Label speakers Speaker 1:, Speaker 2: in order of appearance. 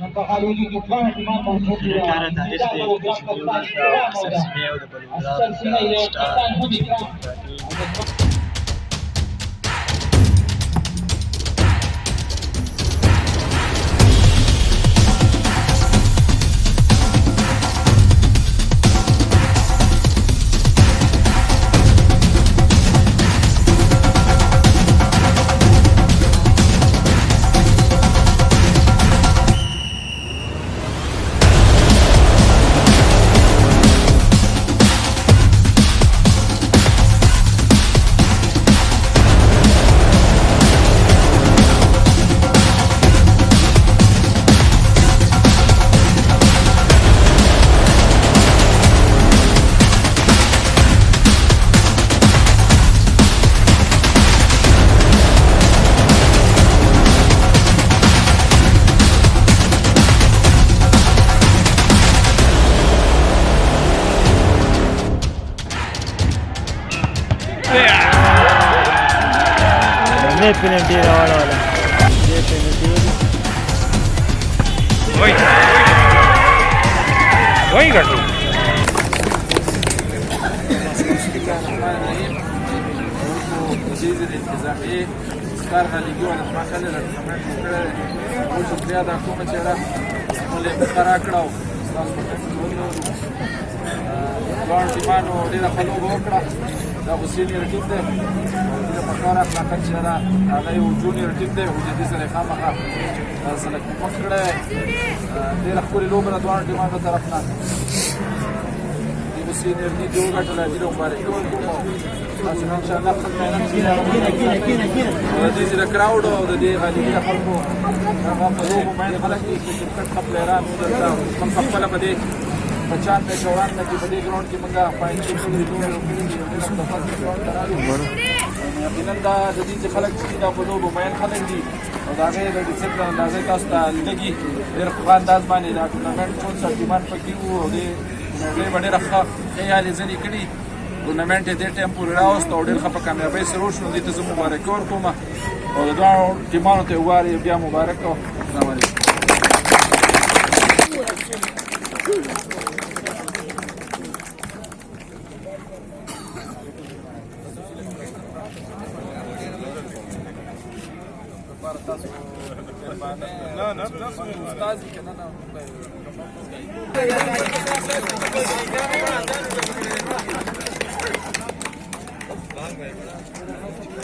Speaker 1: منتخبي دفاع اهتمام موجود
Speaker 2: لپاره د هیڅ د یو چې یو د سرسینې او د بلوغرام د سټار ټیموګرافي
Speaker 3: نه پینالټي راوړله دې پینالټي
Speaker 4: وای ګټو
Speaker 5: وزير الانتظامية ستارها اللي جوا المحل اللي كمان كده وش زيادة كومة شراء اللي بقرا كراو دوار تيمانو دينا خلو بوكرا دا سينيور ټیم دی او د پکار اخلاقات شرا هغه یو جونیور ټیم دی او د دې سره خامخا سره کوم کړه ډېر خپل لوبره دوه ټیمانو طرف نه د سینیور دی جوړ غټل دی مبارک ټول کوم تاسو ان شاء الله خپل مینه د دې سره کراود او د دې غالي خلکو هغه په لوبو باندې خلک چې کرکټ خپل ایران ودلته هم خپل په دې 95 94 کې په دې ګراوند کې موږ فاینل کې نن دا د دې خلک چې دا په لوبو باندې خلک دي او دا غیر د ډیسپلین اندازې تاسو ته لګي ډېر په انداز باندې دا ټورنمنټ ټول سرټیمان پکې وو او دې ډېر راخه خیالي ځنې کړي ټورنمنټ دې ټیم پورې راوست او ډېر ښه په کامیابۍ سره وشو دې ته زه مبارکي ورکوم او د دواړو ټیمانو ته واري بیا مبارک او السلام علیکم لا لا استاذي كنا